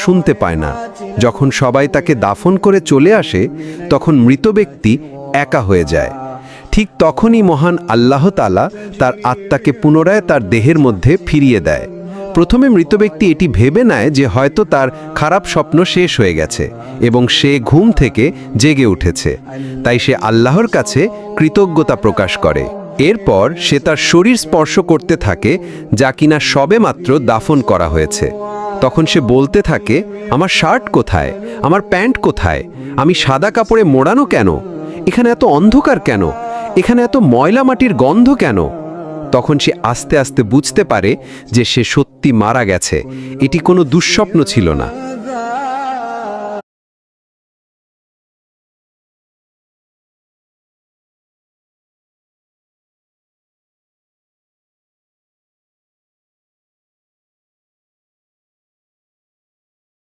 শুনতে পায় না। যখন সবাই তাকে দাফন করে চলে আসে তখন মৃত ব্যক্তি একা হয়ে যায়। ঠিক তখনই মহান আল্লাহ তাআলা তার আত্মাকে পুনরায় তার দেহের মধ্যে ফিরিয়ে দেয়। প্রথমে মৃত ব্যক্তি এটি ভেবে নেয় যে হয়তো তার খারাপ স্বপ্ন শেষ হয়ে গেছে এবং সে ঘুম থেকে জেগে উঠেছে, তাই সে আল্লাহর কাছে কৃতজ্ঞতা প্রকাশ করে। এরপর সে তার শরীর স্পর্শ করতে থাকে যা কিনা সবেমাত্র দাফন করা হয়েছে। তখন সে বলতে থাকে, আমার শার্ট কোথায়, আমার প্যান্ট কোথায়, আমি সাদা কাপড়ে মোড়ানো কেন, এখানে এত অন্ধকার কেন, এখানে এত ময়লা মাটির গন্ধ কেন। তখন সে আস্তে আস্তে বুঝতে পারে যে সে সত্যি মারা গেছে, এটি কোনো দুঃস্বপ্ন ছিল না।